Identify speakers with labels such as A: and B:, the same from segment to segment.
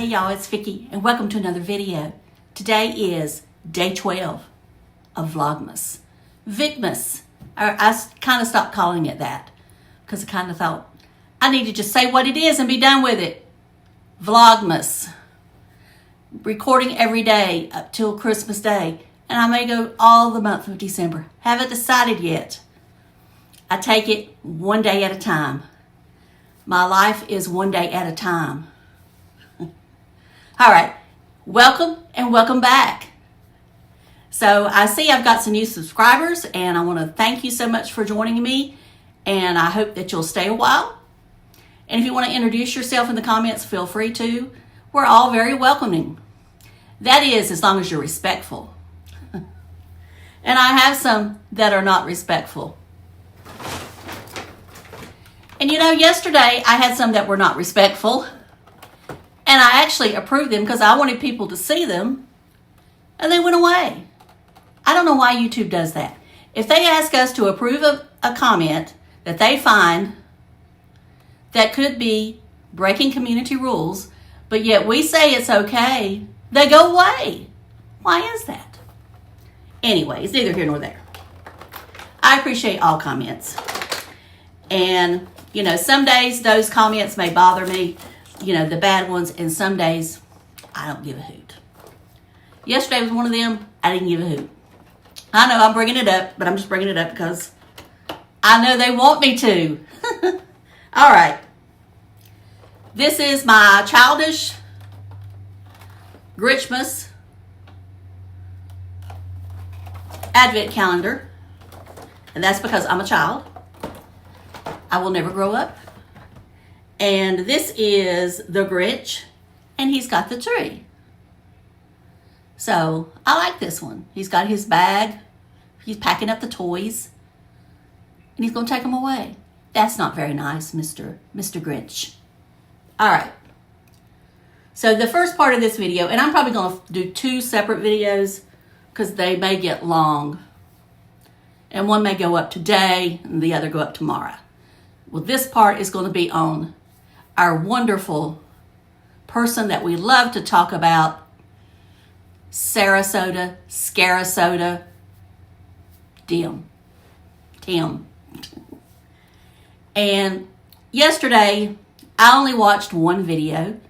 A: Hey y'all, it's Vicky and welcome to another video. Today is day 12 of Vlogmas. Vicmas. I kind of stopped calling it that because I kind of thought I need to just say what it is and be done with it. Vlogmas. Recording every day up till Christmas Day. And I may go all the month of December. Haven't decided yet. I take it one day at a time. My life is one day at a time. All right, welcome and welcome back. So I see I've got some new subscribers and I want to thank you so much for joining me, and I hope that you'll stay a while. And if you want to introduce yourself in the comments, feel free to. We're all very welcoming. That is, as long as you're respectful. And I have some that are not respectful. And you know, yesterday I had some that were not respectful. And I actually approved them because I wanted people to see them. And they went away. I don't know why YouTube does that. If they ask us to approve a comment that they find that could be breaking community rules, but yet we say it's okay, they go away. Why is that? Anyway, it's neither here nor there. I appreciate all comments. And, you know, some days those comments may bother me, you know, the bad ones, and some days I don't give a hoot. Yesterday was one of them. I didn't give a hoot. I know I'm bringing it up, but I'm just bringing it up because I know they want me to. All right. This is my childish Grinchmas advent calendar, and that's because I'm a child. I will never grow up. And this is the Grinch, and he's got the tree. So I like this one. He's got his bag. He's packing up the toys, and he's going to take them away. That's not very nice, Mr. Grinch. All right. So the first part of this video, and I'm probably going to do two separate videos because they may get long. And one may go up today, and the other go up tomorrow. Well, this part is going to be on our wonderful person that we love to talk about, Sarasota, Tim. And yesterday, I only watched one video,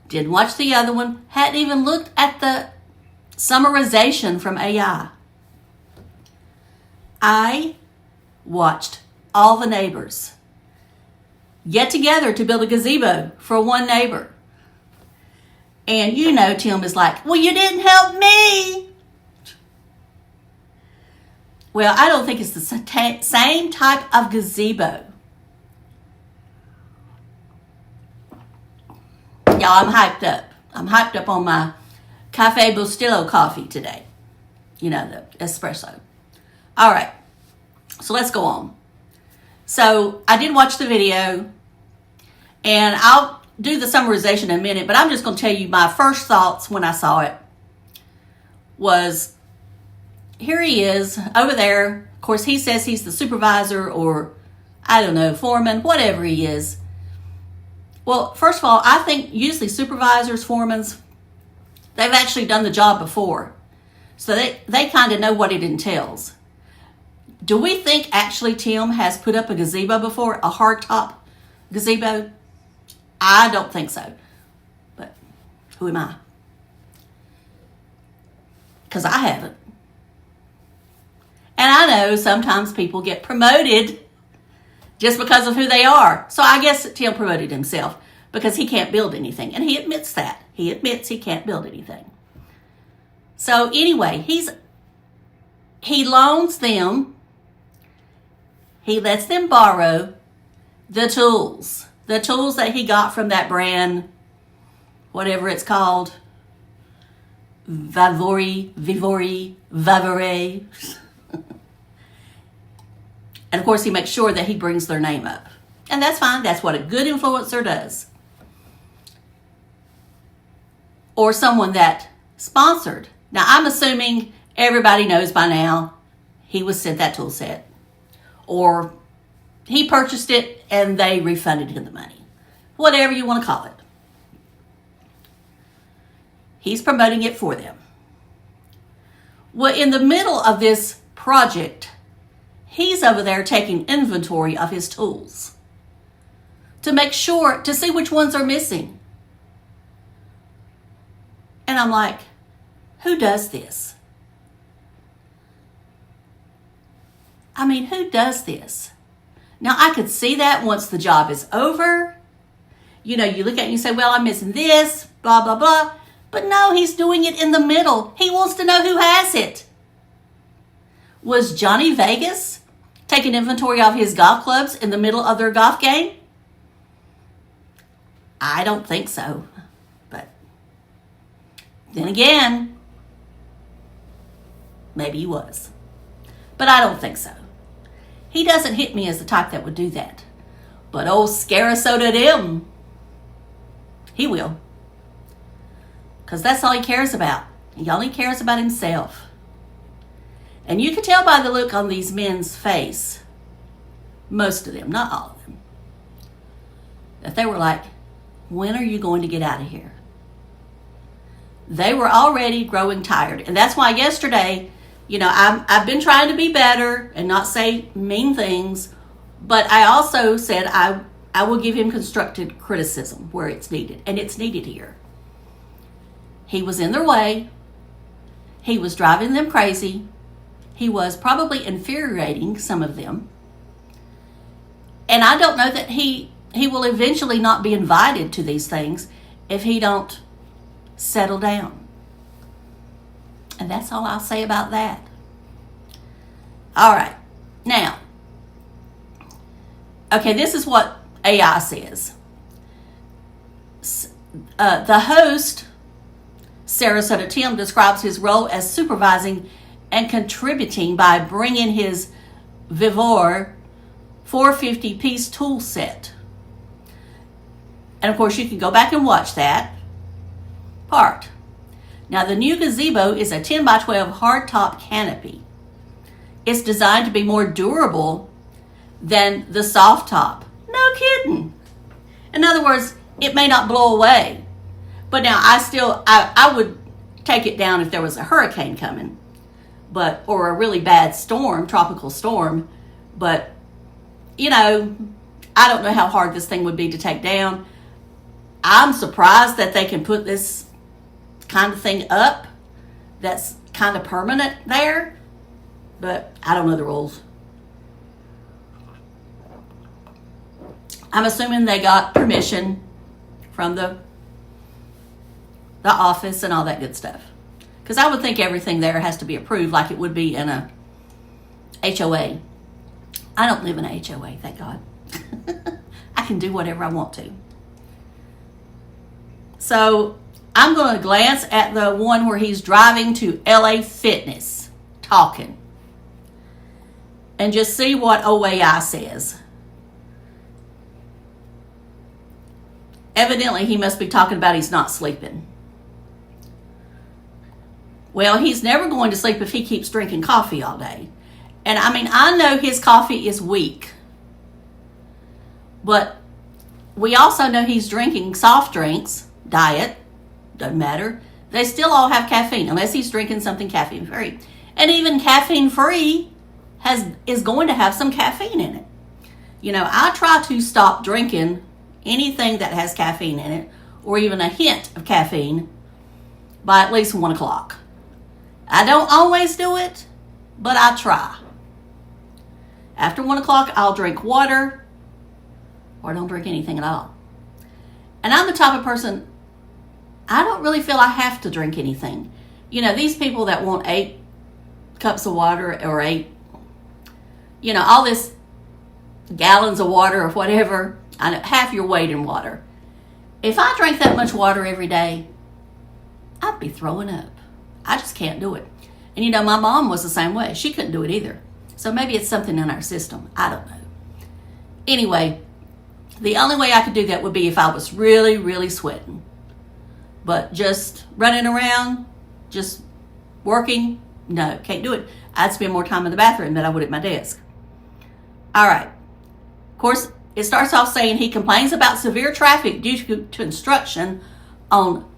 A: didn't watch the other one, hadn't even looked at the summarization from AI. I watched all the neighbors get together to build a gazebo for one neighbor. And you know, Tim is like, well, you didn't help me. Well, I don't think it's the same type of gazebo. Y'all, I'm hyped up. I'm hyped up on my Cafe Bustelo coffee today. You know, the espresso. All right. So let's go on. So I did watch the video, and I'll do the summarization in a minute, but I'm just going to tell you my first thoughts when I saw it was, here he is over there. Of course, he says he's the supervisor, or I don't know, foreman, whatever he is. Well, first of all, I think usually supervisors, foremans, they've actually done the job before. So they kind of know what it entails. Do we think actually Tim has put up a gazebo before? A hardtop gazebo? I don't think so. But who am I? Because I haven't. And I know sometimes people get promoted just because of who they are. So I guess Tim promoted himself because he can't build anything. And he admits that. He admits he can't build anything. So anyway, he loans them. He lets them borrow the tools that he got from that brand, whatever it's called, Vivore. And of course, he makes sure that he brings their name up. And that's fine. That's what a good influencer does. Or someone that sponsored. Now, I'm assuming everybody knows by now he was sent that tool set. Or he purchased it and they refunded him the money. Whatever you want to call it. He's promoting it for them. Well, in the middle of this project, he's over there taking inventory of his tools to make sure, to see which ones are missing. And I'm like, who does this? I mean, who does this? Now, I could see that once the job is over. You know, you look at it and you say, well, I'm missing this, blah, blah, blah. But no, he's doing it in the middle. He wants to know who has it. Was Johnny Vegas taking inventory of his golf clubs in the middle of their golf game? I don't think so. But then again, maybe he was. But I don't think so. He doesn't hit me as the type that would do that. But old Sarasota Tim, he will. Because that's all he cares about. He only cares about himself. And you can tell by the look on these men's face, most of them, not all of them, that they were like, when are you going to get out of here? They were already growing tired. And that's why yesterday, you know, I've been trying to be better and not say mean things, but I also said I will give him constructive criticism where it's needed, and it's needed here. He was in their way. He was driving them crazy. He was probably infuriating some of them. And I don't know that he will eventually not be invited to these things if he don't settle down. And that's all I'll say about that. All right. Now, okay, this is what AI says. The host, Sarasota Tim, describes his role as supervising and contributing by bringing his Viole 450-piece tool set. And of course, you can go back and watch that part. Now, the new gazebo is a 10 by 12 hardtop canopy. It's designed to be more durable than the soft top. No kidding. In other words, it may not blow away. But now I would take it down if there was a hurricane coming, or a really bad storm, tropical storm. But, you know, I don't know how hard this thing would be to take down. I'm surprised that they can put this kind of thing up that's kind of permanent there, but I don't know the rules. I'm assuming they got permission from the office and all that good stuff, because I would think everything there has to be approved like it would be in a HOA. I don't live in a HOA, thank God. I can do whatever I want to. So I'm going to glance at the one where he's driving to LA Fitness, talking, and just see what OAI says. Evidently, he must be talking about he's not sleeping. Well, he's never going to sleep if he keeps drinking coffee all day. And I mean, I know his coffee is weak, but we also know he's drinking soft drinks, diet, doesn't matter. They still all have caffeine, unless he's drinking something caffeine free. And even caffeine free is going to have some caffeine in it. You know, I try to stop drinking anything that has caffeine in it, or even a hint of caffeine, by at least 1 o'clock. I don't always do it, but I try. After 1 o'clock, I'll drink water, or I don't drink anything at all. And I'm the type of person, I don't really feel I have to drink anything. You know, these people that want 8 cups of water or 8, you know, all this gallons of water or whatever, I know, half your weight in water. If I drank that much water every day, I'd be throwing up. I just can't do it. And you know, my mom was the same way. She couldn't do it either. So maybe it's something in our system. I don't know. Anyway, the only way I could do that would be if I was really, really sweating. But just running around, just working, no, can't do it. I'd spend more time in the bathroom than I would at my desk. All right. Of course, it starts off saying he complains about severe traffic due to construction on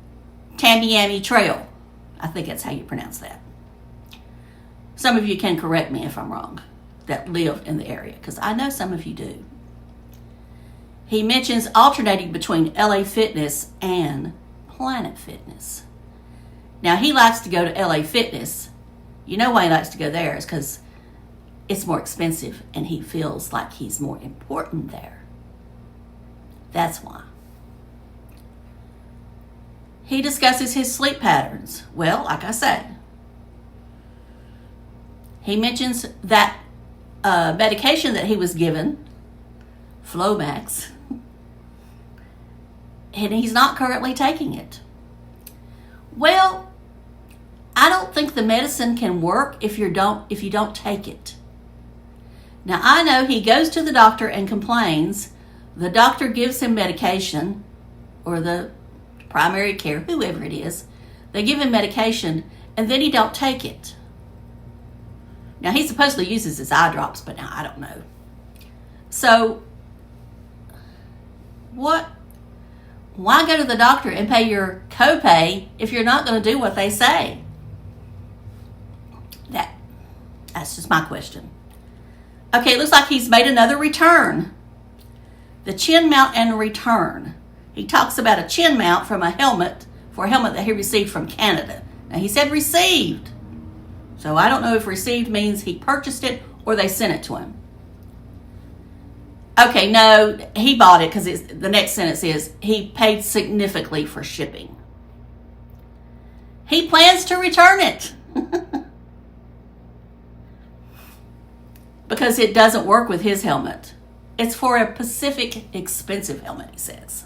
A: Tamiami Trail. I think that's how you pronounce that. Some of you can correct me if I'm wrong that live in the area, because I know some of you do. He mentions alternating between LA Fitness and Planet Fitness. Now, he likes to go to LA Fitness. You know why he likes to go there is because it's more expensive and he feels like he's more important there. That's why. He discusses his sleep patterns. Well, like I said, he mentions that medication that he was given, Flomax, and he's not currently taking it. Well, I don't think the medicine can work if you don't take it. Now, I know he goes to the doctor and complains. The doctor gives him medication, or the primary care, whoever it is, they give him medication, and then he don't take it. Now, he supposedly uses his eye drops, but now I don't know. So, why go to the doctor and pay your copay if you're not going to do what they say? That's just my question. Okay, it looks like he's made another return. The chin mount and return. He talks about a chin mount for a helmet that he received from Canada. Now, he said received. So I don't know if received means he purchased it or they sent it to him. Okay, no, he bought it because the next sentence is, he paid significantly for shipping. He plans to return it. Because it doesn't work with his helmet. It's for a Pacific expensive helmet, he says.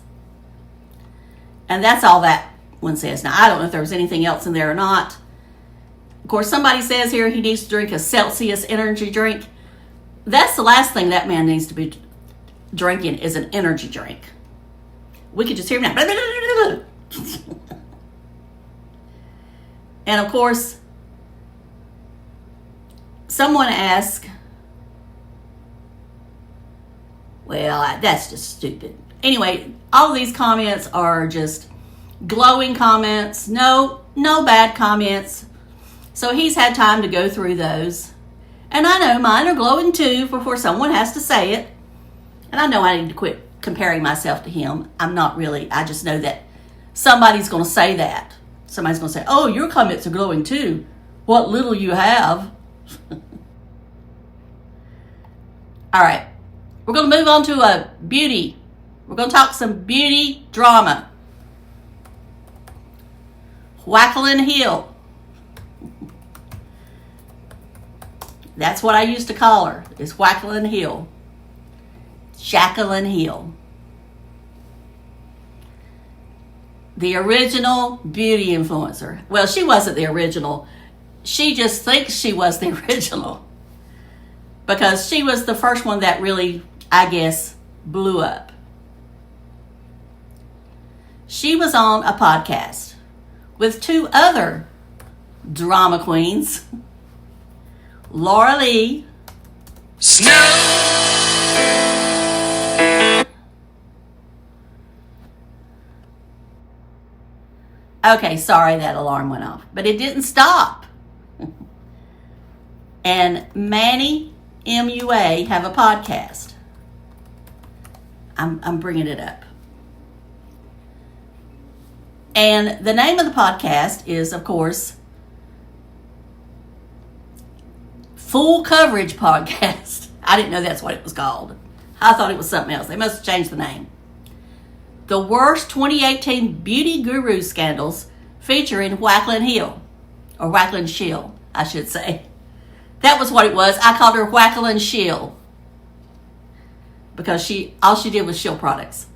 A: And that's all that one says. Now, I don't know if there was anything else in there or not. Of course, somebody says here he needs to drink a Celsius energy drink. That's the last thing that man needs to be drinking is an energy drink. We could just hear him now. And of course, someone asked, well, that's just stupid. Anyway, all of these comments are just glowing comments. No bad comments. So he's had time to go through those. And I know mine are glowing too before someone has to say it. And I know I need to quit comparing myself to him. I'm not really. I just know that somebody's going to say that. Somebody's going to say, oh, your comments are glowing too. What little you have. All right. We're going to move on to a beauty. We're going to talk some beauty drama. Jaclyn Hill. That's what I used to call her, is Jaclyn Hill. Jaclyn Hill. The original beauty influencer. Well, she wasn't the original. She just thinks she was the original. Because she was the first one that really, I guess, blew up. She was on a podcast with two other drama queens, Laura Lee Okay, sorry that alarm went off, but it didn't stop. And Manny MUA have a podcast. I'm bringing it up. And the name of the podcast is, of course, Full Coverage Podcast. I didn't know that's what it was called. I thought it was something else. They must have changed the name. The worst 2018 beauty guru scandals featuring Jaclyn Hill. Or Jaclyn Schill, I should say. That was what it was. I called her Jaclyn Schill. Because all she did was shill products.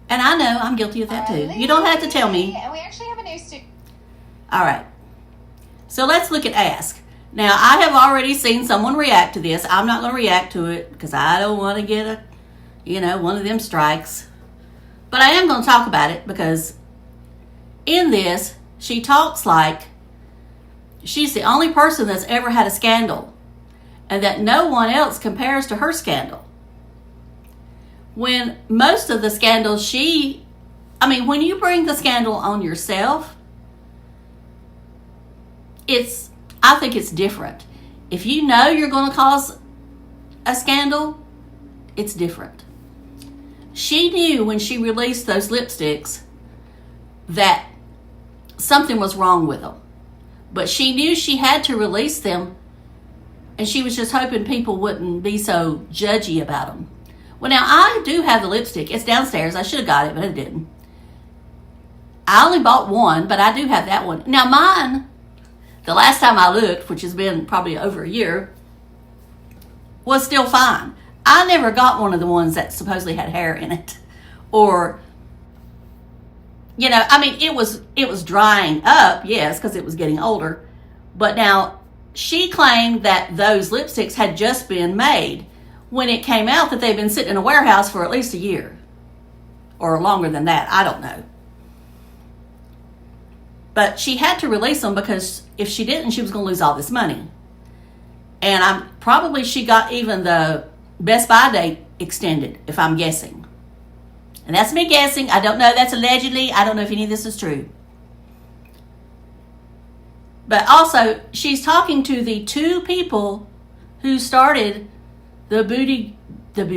A: And I know I'm guilty of that too. You don't have to tell me.
B: And we actually have a new student.
A: All right. So let's look at Ask. Now, I have already seen someone react to this. I'm not going to react to it because I don't want to get one of them strikes. But I am going to talk about it because in this, she talks like she's the only person that's ever had a scandal and that no one else compares to her scandal. When most of the scandals I mean, when you bring the scandal on yourself, I think it's different. If you know you're going to cause a scandal, it's different. She knew when she released those lipsticks that something was wrong with them. But she knew she had to release them, and she was just hoping people wouldn't be so judgy about them. Well, now, I do have the lipstick. It's downstairs. I should have got it, but I didn't. I only bought one, but I do have that one. Now, mine, the last time I looked, which has been probably over a year, was still fine. I never got one of the ones that supposedly had hair in it. Or, you know, I mean, it was drying up, yes, because it was getting older. But now, she claimed that those lipsticks had just been made when it came out that they'd been sitting in a warehouse for at least a year. Or longer than that, I don't know. But she had to release them because if she didn't, she was going to lose all this money. And probably she got even the Best Buy date extended, if I'm guessing. And that's me guessing. I don't know. That's allegedly. I don't know if any of this is true. But also, she's talking to the two people who started the beauty guru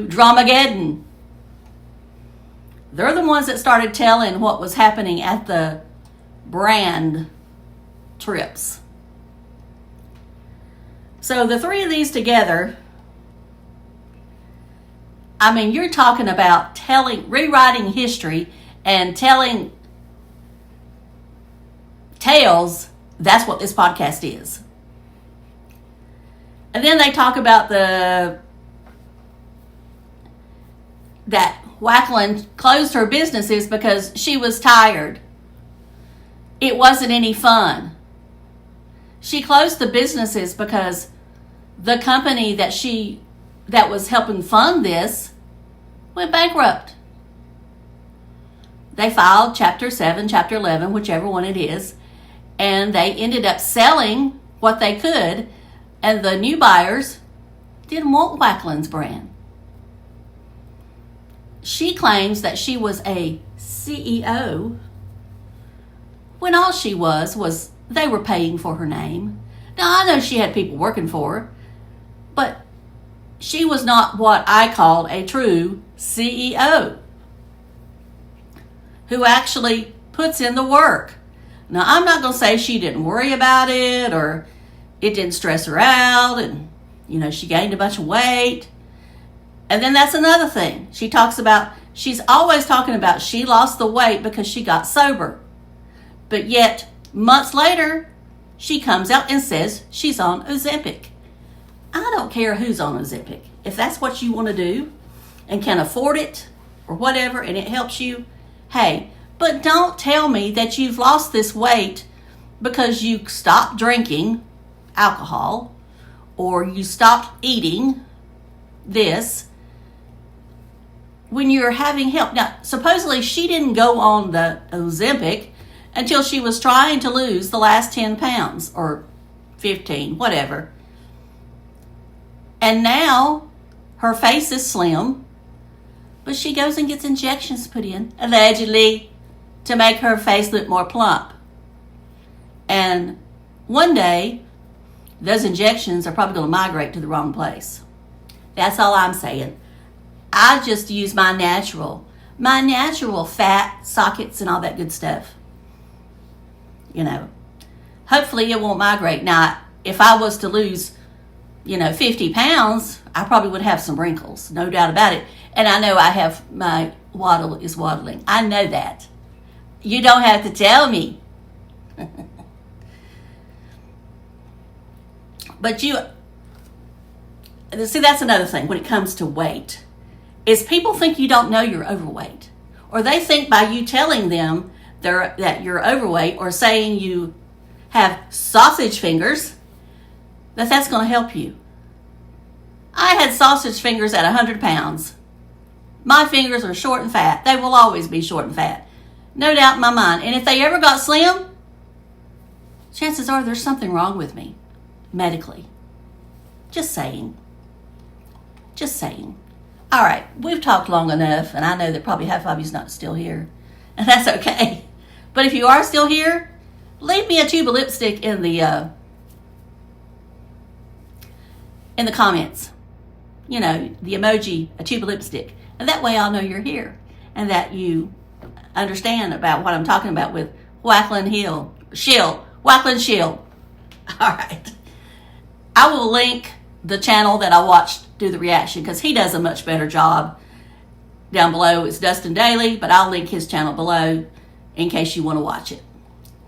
A: Dramageddon. They're the ones that started telling what was happening at the brand trips. So the three of these together, I mean, you're talking about rewriting history and telling tales. That's what this podcast is. And then they talk about that Jaclyn closed her businesses because she was tired. It wasn't any fun. She closed the businesses because the company that was helping fund this went bankrupt. They filed Chapter 7, Chapter 11, whichever one it is, and they ended up selling what they could, and the new buyers didn't want Jaclyn's brand. She claims that she was a CEO when all she was they were paying for her name. Now, I know she had people working for her, but she was not what I call a true CEO who actually puts in the work. Now, I'm not going to say she didn't worry about it or it didn't stress her out and, you know, she gained a bunch of weight. And then that's another thing. She's always talking about she lost the weight because she got sober. But yet, months later, she comes out and says she's on Ozempic. I don't care who's on Ozempic. If that's what you want to do and can afford it or whatever and it helps you, hey, but don't tell me that you've lost this weight because you stopped drinking alcohol or you stopped eating this when you're having help. Now, supposedly she didn't go on the Ozempic until she was trying to lose the last 10 pounds or 15, whatever. And now her face is slim, but she goes and gets injections put in, allegedly, to make her face look more plump. And one day, those injections are probably going to migrate to the wrong place. That's all I'm saying. I just use my natural fat sockets and all that good stuff. You know, hopefully it won't migrate. Now, if I was to lose, 50 pounds, I probably would have some wrinkles, no doubt about it. And I know my waddle is waddling. I know that. You don't have to tell me. But see, that's another thing when it comes to weight, is people think you don't know you're overweight. Or they think by you telling them that you're overweight or saying you have sausage fingers, that's going to help you. I had sausage fingers at 100 pounds. My fingers are short and fat. They will always be short and fat. No doubt in my mind. And if they ever got slim, chances are there's something wrong with me, medically. Just saying. All right, we've talked long enough, and I know that probably half of you's not still here, and that's okay. But if you are still here, leave me a tube of lipstick in the comments. You know, the emoji, a tube of lipstick, and that way I'll know you're here and that you understand about what I'm talking about with Jaclyn Shield. All right. I will link the channel that I watched do the reaction because he does a much better job. Down below it's Dustin Daily, but I'll link his channel below in case you want to watch it.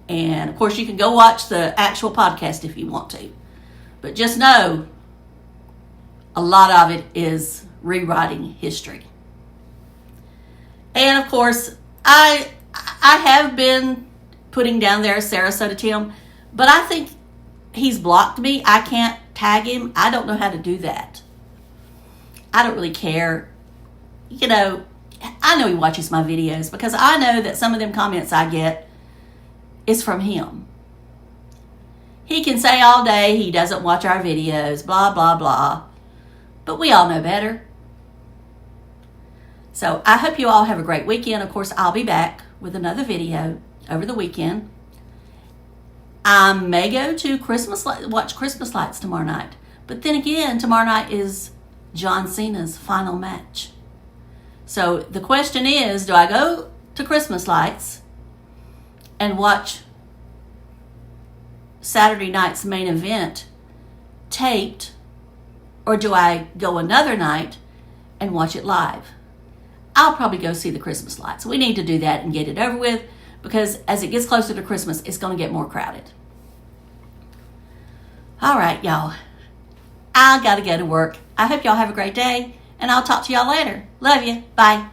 A: And of course you can go watch the actual podcast if you want to. But just know a lot of it is rewriting history. And of course, I have been putting down there Sarasota Tim, but I think he's blocked me. I can't tag him. I don't know how to do that. I don't really care. You know, I know he watches my videos because I know that some of them comments I get is from him. He can say all day he doesn't watch our videos, blah, blah, blah. But we all know better. So I hope you all have a great weekend. Of course, I'll be back with another video over the weekend. I may go to watch Christmas lights tomorrow night. But then again, tomorrow night is John Cena's final match. So the question is, do I go to Christmas lights and watch Saturday night's main event taped, or do I go another night and watch it live? I'll probably go see the Christmas lights. We need to do that and get it over with because as it gets closer to Christmas, it's going to get more crowded. All right, y'all. I got to go to work. I hope y'all have a great day, and I'll talk to y'all later. Love you. Bye.